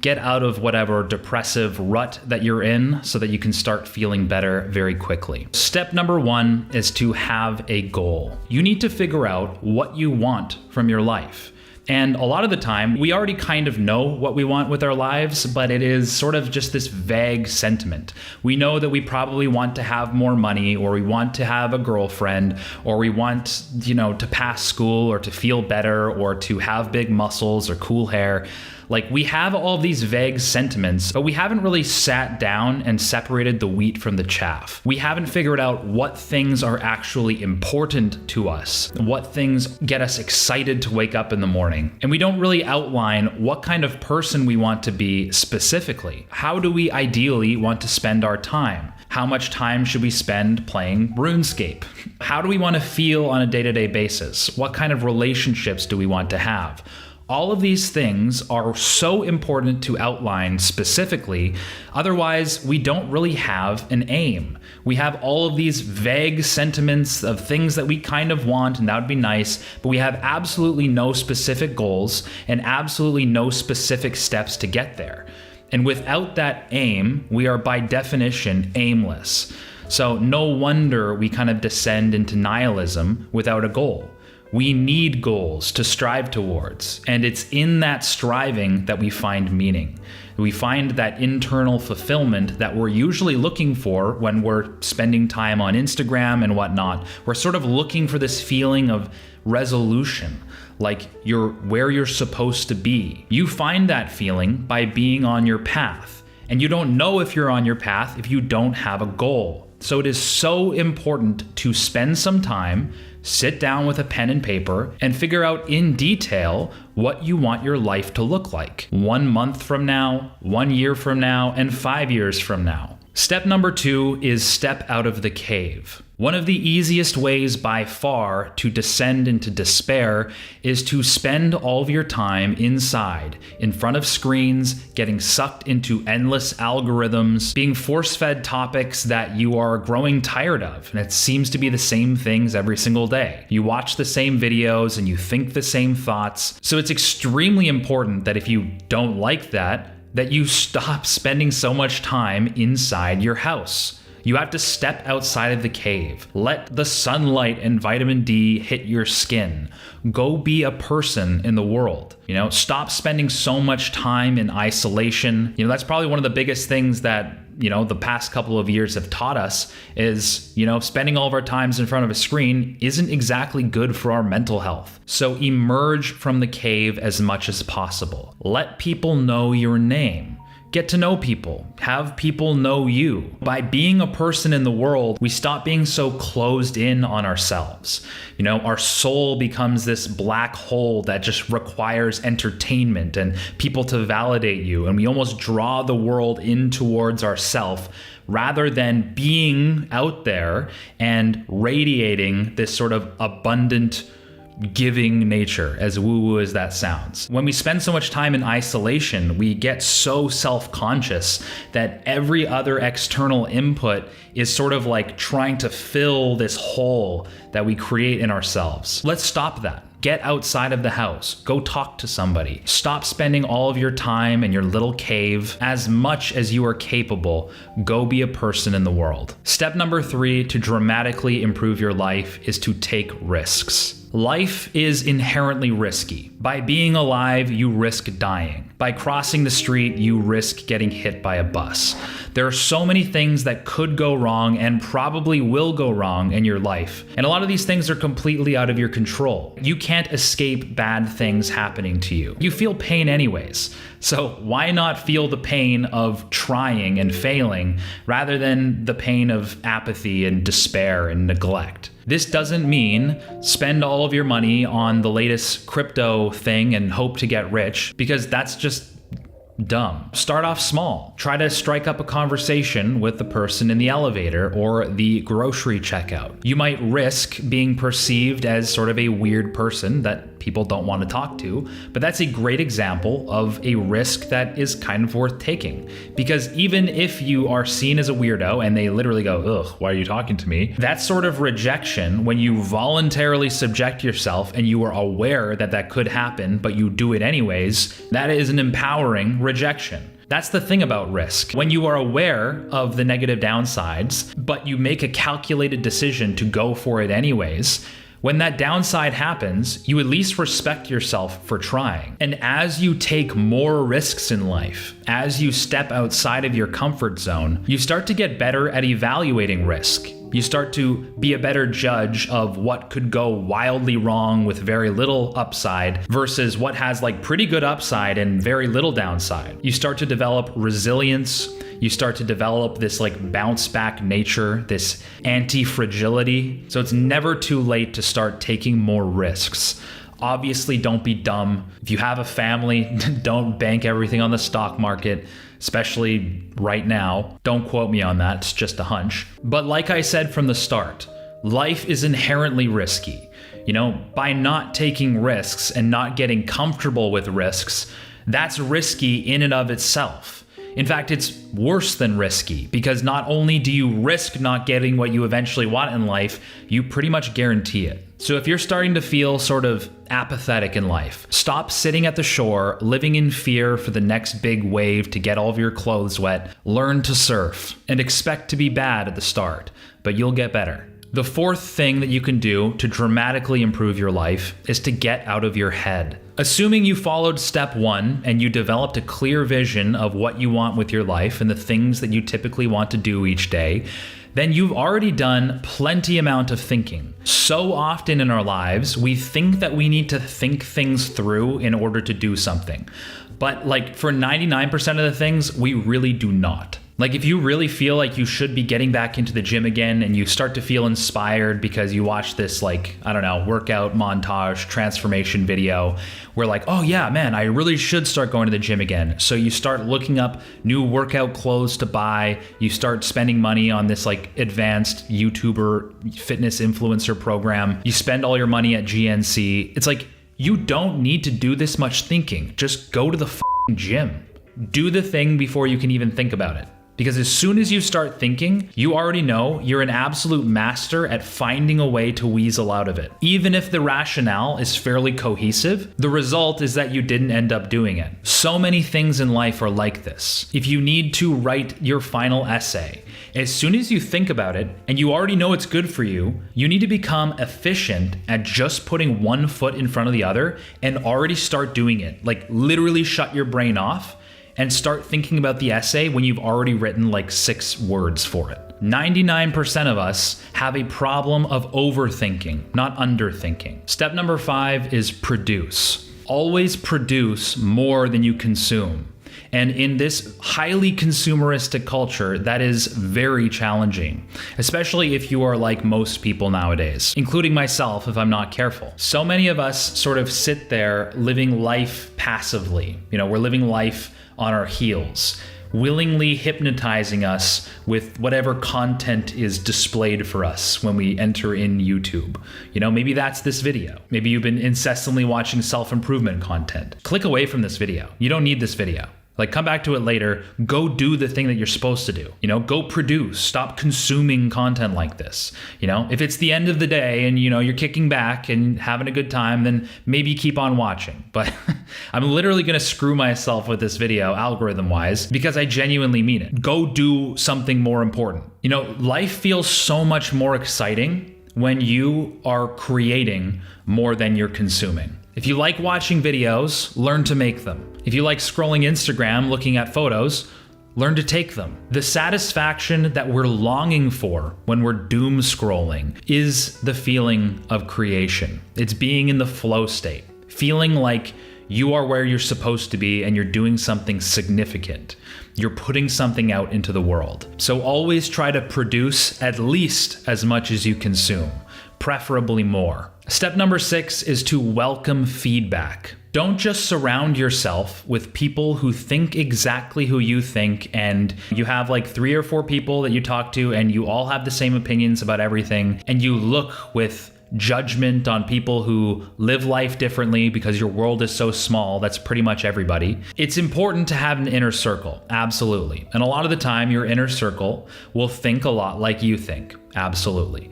Get out of whatever depressive rut that you're in so that you can start feeling better very quickly. Step number 1 is to have a goal. You need to figure out what you want from your life. And a lot of the time, we already kind of know what we want with our lives, but it is sort of just this vague sentiment. We know that we probably want to have more money, or we want to have a girlfriend, or we want, to pass school, or to feel better, or to have big muscles or cool hair. Like, we have all these vague sentiments, but we haven't really sat down and separated the wheat from the chaff. We haven't figured out what things are actually important to us, what things get us excited to wake up in the morning. And we don't really outline what kind of person we want to be specifically. How do we ideally want to spend our time? How much time should we spend playing RuneScape? How do we want to feel on a day-to-day basis? What kind of relationships do we want to have? All of these things are so important to outline specifically, otherwise we don't really have an aim. We have all of these vague sentiments of things that we kind of want, and that would be nice, but we have absolutely no specific goals and absolutely no specific steps to get there. And without that aim, we are by definition aimless. So no wonder we kind of descend into nihilism without a goal. We need goals to strive towards, and it's in that striving that we find meaning. We find that internal fulfillment that we're usually looking for when we're spending time on Instagram and whatnot. We're sort of looking for this feeling of resolution, like you're where you're supposed to be. You find that feeling by being on your path, and you don't know if you're on your path if you don't have a goal. So it is so important to spend some time, sit down with a pen and paper, and figure out in detail what you want your life to look like 1 month from now, 1 year from now, and 5 years from now. Step number 2 is step out of the cave. One of the easiest ways by far to descend into despair is to spend all of your time inside, in front of screens, getting sucked into endless algorithms, being force-fed topics that you are growing tired of, and it seems to be the same things every single day. You watch the same videos and you think the same thoughts. So it's extremely important that if you don't like that you stop spending so much time inside your house. You have to step outside of the cave. Let the sunlight and vitamin D hit your skin. Go be a person in the world. Stop spending so much time in isolation. That's probably one of the biggest things that, the past couple of years have taught us is, spending all of our times in front of a screen isn't exactly good for our mental health. So emerge from the cave as much as possible. Let people know your name. Get to know people. Have people know you. By being a person in the world, we stop being so closed in on ourselves. Our soul becomes this black hole that just requires entertainment and people to validate you. And we almost draw the world in towards ourselves rather than being out there and radiating this sort of abundant, giving nature, as woo-woo as that sounds. When we spend so much time in isolation, we get so self-conscious that every other external input is sort of like trying to fill this hole that we create in ourselves. Let's stop that. Get outside of the house. Go talk to somebody. Stop spending all of your time in your little cave. As much as you are capable, go be a person in the world. Step number 3 to dramatically improve your life is to take risks. Life is inherently risky. By being alive, you risk dying. By crossing the street, you risk getting hit by a bus. There are so many things that could go wrong and probably will go wrong in your life. And a lot of these things are completely out of your control. You can't escape bad things happening to you. You feel pain anyways. So why not feel the pain of trying and failing rather than the pain of apathy and despair and neglect? This doesn't mean spend all of your money on the latest crypto thing and hope to get rich, because that's just dumb. Start off small. Try to strike up a conversation with the person in the elevator or the grocery checkout. You might risk being perceived as sort of a weird person that people don't want to talk to. But that's a great example of a risk that is kind of worth taking. Because even if you are seen as a weirdo and they literally go, ugh, why are you talking to me? That sort of rejection, when you voluntarily subject yourself and you are aware that that could happen, but you do it anyways, that is an empowering rejection. That's the thing about risk. When you are aware of the negative downsides, but you make a calculated decision to go for it anyways, when that downside happens, you at least respect yourself for trying. And as you take more risks in life, as you step outside of your comfort zone, you start to get better at evaluating risk. You start to be a better judge of what could go wildly wrong with very little upside versus what has like pretty good upside and very little downside. You start to develop resilience. You start to develop this like bounce back nature, this anti-fragility. So it's never too late to start taking more risks. Obviously, don't be dumb. If you have a family, don't bank everything on the stock market, especially right now. Don't quote me on that, it's just a hunch. But like I said from the start, life is inherently risky. You know, by not taking risks and not getting comfortable with risks, that's risky in and of itself. In fact, it's worse than risky because not only do you risk not getting what you eventually want in life, you pretty much guarantee it. So if you're starting to feel sort of apathetic in life, stop sitting at the shore, living in fear for the next big wave to get all of your clothes wet. Learn to surf and expect to be bad at the start, but you'll get better. The fourth thing that you can do to dramatically improve your life is to get out of your head. Assuming you followed step 1 and you developed a clear vision of what you want with your life and the things that you typically want to do each day, then you've already done plenty amount of thinking. So often in our lives, we think that we need to think things through in order to do something. But like for 99% of the things, we really do not. Like if you really feel like you should be getting back into the gym again and you start to feel inspired because you watch this like, I don't know, workout montage transformation video where like, oh yeah, man, I really should start going to the gym again. So you start looking up new workout clothes to buy. You start spending money on this like advanced YouTuber fitness influencer program. You spend all your money at GNC. It's like, you don't need to do this much thinking. Just go to the f***ing gym. Do the thing before you can even think about it. Because as soon as you start thinking, you already know you're an absolute master at finding a way to weasel out of it. Even if the rationale is fairly cohesive, the result is that you didn't end up doing it. So many things in life are like this. If you need to write your final essay, as soon as you think about it and you already know it's good for you, you need to become efficient at just putting one foot in front of the other and already start doing it. Like literally shut your brain off and start thinking about the essay when you've already written like 6 words for it. 99% of us have a problem of overthinking, not underthinking. Step number 5 is produce. Always produce more than you consume. And in this highly consumeristic culture, that is very challenging, especially if you are like most people nowadays, including myself if I'm not careful. So many of us sort of sit there living life passively. You know, we're living life on our heels, willingly hypnotizing us with whatever content is displayed for us when we enter in YouTube. You know, maybe that's this video. Maybe you've been incessantly watching self-improvement content. Click away from this video. You don't need this video. Like, come back to it later. Go do the thing that you're supposed to do. You know, go produce. Stop consuming content like this. You know, if it's the end of the day and, you know, you're kicking back and having a good time, then maybe keep on watching. But I'm literally going to screw myself with this video algorithm-wise because I genuinely mean it. Go do something more important. You know, life feels so much more exciting when you are creating more than you're consuming. If you like watching videos, learn to make them. If you like scrolling Instagram, looking at photos, learn to take them. The satisfaction that we're longing for when we're doom scrolling is the feeling of creation. It's being in the flow state, feeling like you are where you're supposed to be and you're doing something significant. You're putting something out into the world. So always try to produce at least as much as you consume, preferably more. Step number 6 is to welcome feedback. Don't just surround yourself with people who think exactly who you think and you have like 3 or 4 people that you talk to and you all have the same opinions about everything and you look with judgment on people who live life differently because your world is so small. That's pretty much everybody. It's important to have an inner circle. Absolutely. And a lot of the time, your inner circle will think a lot like you think. Absolutely.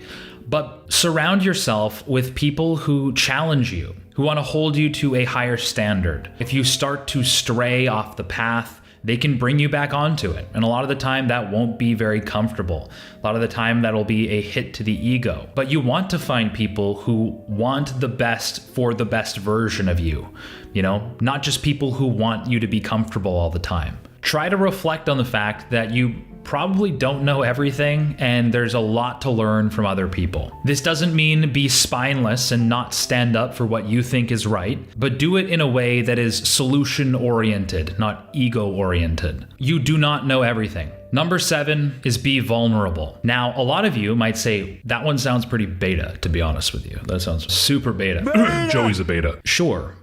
But surround yourself with people who challenge you, who want to hold you to a higher standard. If you start to stray off the path, they can bring you back onto it. And a lot of the time that won't be very comfortable. A lot of the time that'll be a hit to the ego. But you want to find people who want the best for the best version of you, not just people who want you to be comfortable all the time. Try to reflect on the fact that you probably don't know everything and there's a lot to learn from other people. This doesn't mean be spineless and not stand up for what you think is right, but do it in a way that is solution-oriented, not ego-oriented. You do not know everything. Number 7 is be vulnerable. Now, a lot of you might say, that one sounds pretty beta, to be honest with you. That sounds super beta. Joey's a beta. Sure.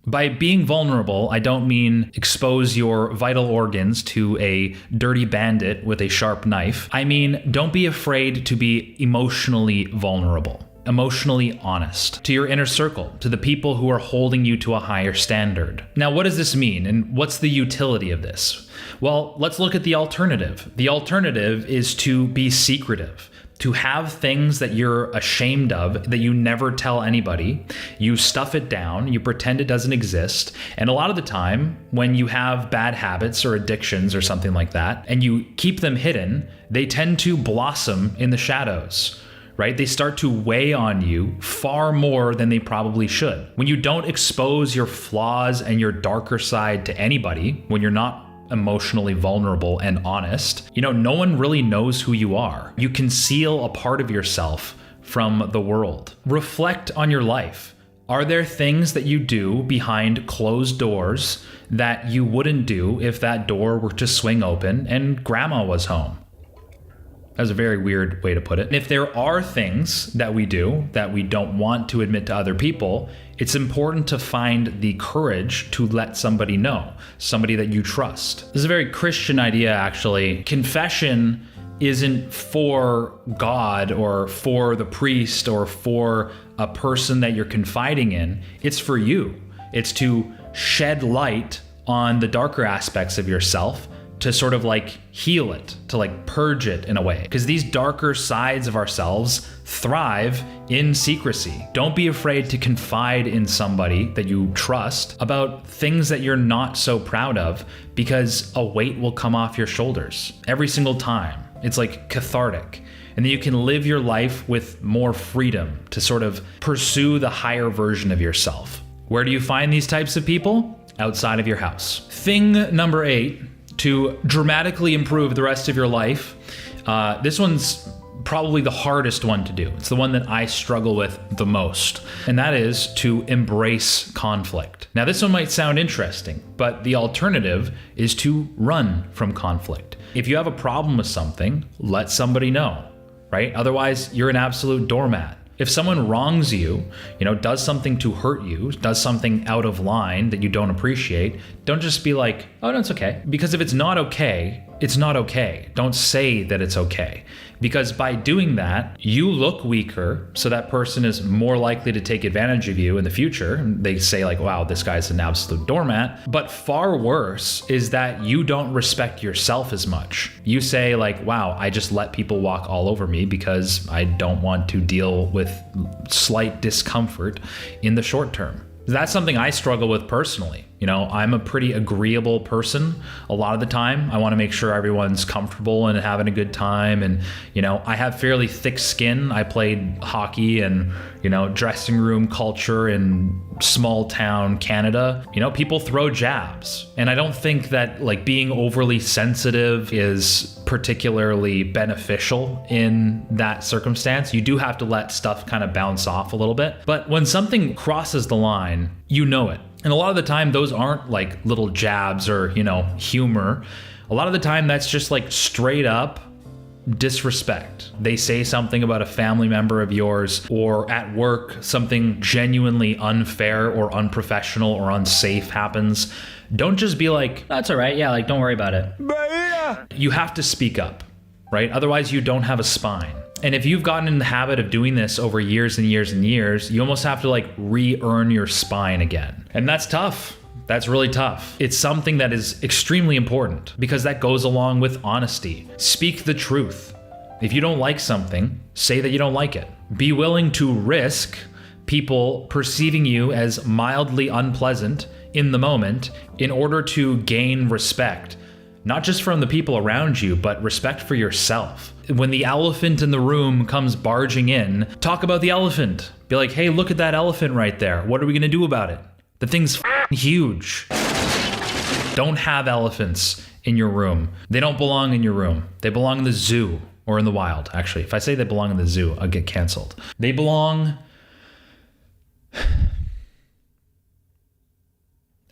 By being vulnerable, I don't mean expose your vital organs to a dirty bandit with a sharp knife. I mean, don't be afraid to be emotionally vulnerable, emotionally honest to your inner circle, to the people who are holding you to a higher standard. Now, what does this mean, and what's the utility of this? Well, let's look at the alternative. The alternative is to be secretive. To have things that you're ashamed of, that you never tell anybody, you stuff it down, you pretend it doesn't exist. And a lot of the time, when you have bad habits or addictions or something like that, and you keep them hidden, they tend to blossom in the shadows, right? They start to weigh on you far more than they probably should. When you don't expose your flaws and your darker side to anybody, when you're not emotionally vulnerable and honest, no one really knows who you are. You conceal a part of yourself from the world. Reflect on your life. Are there things that you do behind closed doors that you wouldn't do if that door were to swing open and grandma was home? That's a very weird way to put it. And if there are things that we do that we don't want to admit to other people, it's important to find the courage to let somebody know, somebody that you trust. This is a very Christian idea, actually. Confession isn't for God or for the priest or for a person that you're confiding in. It's for you. It's to shed light on the darker aspects of yourself, to sort of heal it, to purge it in a way. Because these darker sides of ourselves thrive in secrecy. Don't be afraid to confide in somebody that you trust about things that you're not so proud of, because a weight will come off your shoulders every single time. It's cathartic. And then you can live your life with more freedom to sort of pursue the higher version of yourself. Where do you find these types of people? Outside of your house. Thing number 8, to dramatically improve the rest of your life. This one's probably the hardest one to do. It's the one that I struggle with the most, and that is to embrace conflict. Now, this one might sound interesting, but the alternative is to run from conflict. If you have a problem with something, let somebody know, right? Otherwise, you're an absolute doormat. If someone wrongs you, does something to hurt you, does something out of line that you don't appreciate, don't just be like, oh, no, it's okay. Because if it's not okay, it's not okay. Don't say that it's okay. Because by doing that, you look weaker, so that person is more likely to take advantage of you in the future. They say wow, this guy's an absolute doormat. But far worse is that you don't respect yourself as much. You say wow, I just let people walk all over me because I don't want to deal with slight discomfort in the short term. That's something I struggle with personally. I'm a pretty agreeable person a lot of the time. I want to make sure everyone's comfortable and having a good time. And, I have fairly thick skin. I played hockey and, dressing room culture in small town Canada. People throw jabs. And I don't think that being overly sensitive is particularly beneficial in that circumstance. You do have to let stuff kind of bounce off a little bit. But when something crosses the line, you know it. And a lot of the time, those aren't little jabs or, humor. A lot of the time, that's just straight up disrespect. They say something about a family member of yours, or at work, something genuinely unfair or unprofessional or unsafe happens. Don't just be that's all right. Yeah, don't worry about it. You have to speak up, right? Otherwise, you don't have a spine. And if you've gotten in the habit of doing this over years and years and years, you almost have to like re-earn your spine again. And that's tough. That's really tough. It's something that is extremely important because that goes along with honesty. Speak the truth. If you don't like something, say that you don't like it. Be willing to risk people perceiving you as mildly unpleasant in the moment in order to gain respect, not just from the people around you, but respect for yourself. When the elephant in the room comes barging in, talk about the elephant. Be like, hey, look at that elephant right there. What are we gonna do about it? The thing's huge. Don't have elephants in your room. They don't belong in your room. They belong in the zoo or in the wild. Actually, if I say they belong in the zoo, I'll get canceled. They belong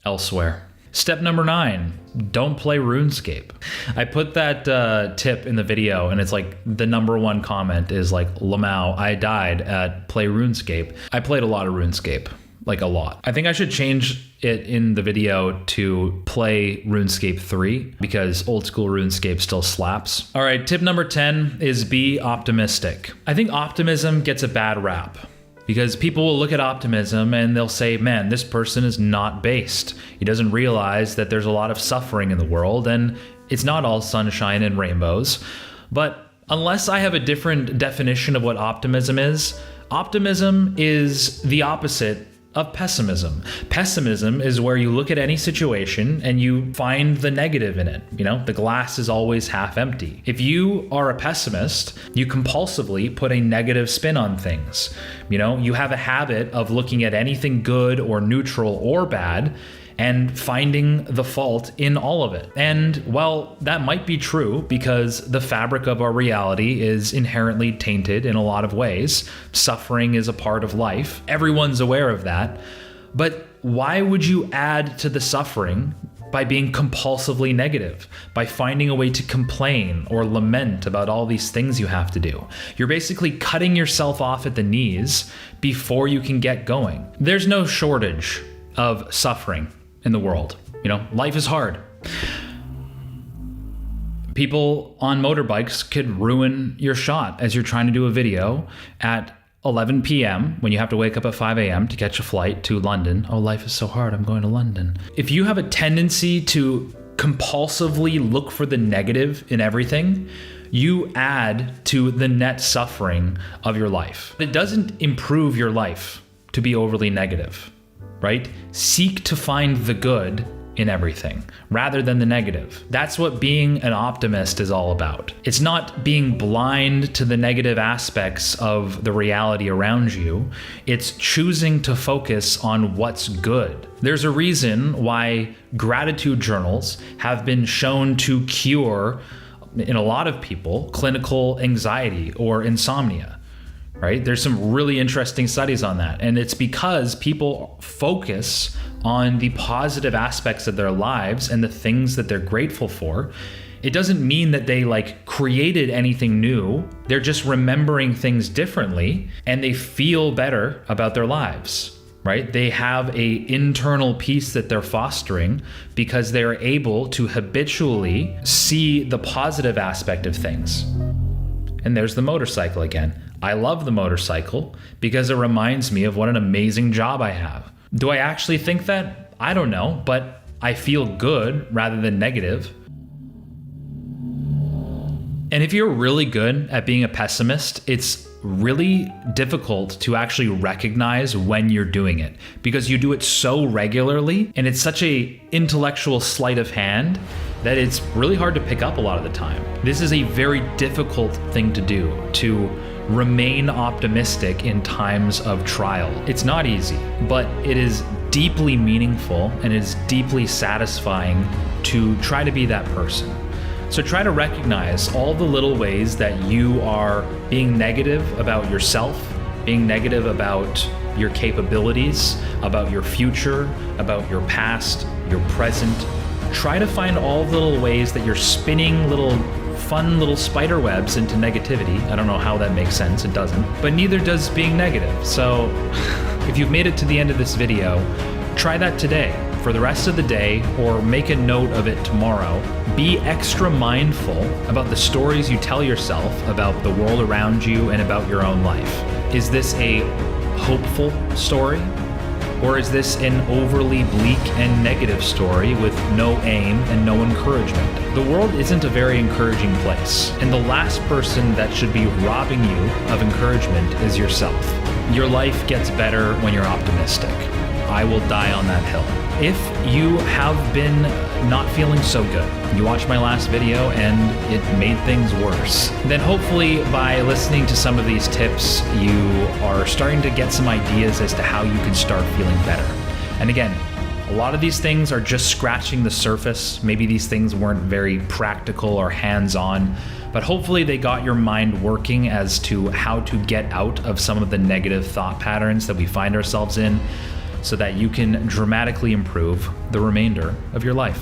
elsewhere. Step number 9, don't play RuneScape. I put that tip in the video, and it's like the number 1 comment is like, Lamau, I died at play RuneScape. I played a lot of RuneScape, like a lot. I think I should change it in the video to play RuneScape 3 because old school RuneScape still slaps. All right, tip number 10 is be optimistic. I think optimism gets a bad rap, because people will look at optimism and they'll say, man, this person is not based. He doesn't realize that there's a lot of suffering in the world and it's not all sunshine and rainbows. But unless I have a different definition of what optimism is the opposite of pessimism. Pessimism is where you look at any situation and you find the negative in it. You know, the glass is always half empty. If you are a pessimist, you compulsively put a negative spin on things. You know, you have a habit of looking at anything good or neutral or bad and finding the fault in all of it. And while that might be true because the fabric of our reality is inherently tainted in a lot of ways, suffering is a part of life, everyone's aware of that, but why would you add to the suffering by being compulsively negative, by finding a way to complain or lament about all these things you have to do? You're basically cutting yourself off at the knees before you can get going. There's no shortage of suffering in the world. You know, life is hard. People on motorbikes could ruin your shot as you're trying to do a video at 11 p.m. when you have to wake up at 5 a.m. to catch a flight to London. Oh, life is so hard, I'm going to London. If you have a tendency to compulsively look for the negative in everything, you add to the net suffering of your life. It doesn't improve your life to be overly negative, right? Seek to find the good in everything rather than the negative. That's what being an optimist is all about. It's not being blind to the negative aspects of the reality around you. It's choosing to focus on what's good. There's a reason why gratitude journals have been shown to cure, in a lot of people, clinical anxiety or insomnia. Right? There's some really interesting studies on that. And it's because people focus on the positive aspects of their lives and the things that they're grateful for. It doesn't mean that they like created anything new. They're just remembering things differently and they feel better about their lives, right? They have a internal peace that they're fostering because they're able to habitually see the positive aspect of things. And there's the motorcycle again. I love the motorcycle because it reminds me of what an amazing job I have. Do I actually think that? I don't know, but I feel good rather than negative. And if you're really good at being a pessimist, it's really difficult to actually recognize when you're doing it because you do it so regularly and it's such a intellectual sleight of hand that it's really hard to pick up a lot of the time. This is a very difficult thing to do, to remain optimistic in times of trial. It's not easy, but it is deeply meaningful and it is deeply satisfying to try to be that person. So try to recognize all the little ways that you are being negative about yourself, being negative about your capabilities, about your future, about your past, your present. Try to find all the little ways that you're spinning little fun little spider webs into negativity. I don't know how that makes sense, it doesn't. But neither does being negative. So if you've made it to the end of this video, try that today. for the rest of the day, or make a note of it tomorrow, be extra mindful about the stories you tell yourself about the world around you and about your own life. Is this a hopeful story? Or is this an overly bleak and negative story with no aim and no encouragement? The world isn't a very encouraging place, and the last person that should be robbing you of encouragement is yourself. Your life gets better when you're optimistic. I will die on that hill. If you have been not feeling so good, you watched my last video and it made things worse, then hopefully by listening to some of these tips, you are starting to get some ideas as to how you can start feeling better. And again, a lot of these things are just scratching the surface. Maybe these things weren't very practical or hands-on, but hopefully they got your mind working as to how to get out of some of the negative thought patterns that we find ourselves in, so that you can dramatically improve the remainder of your life.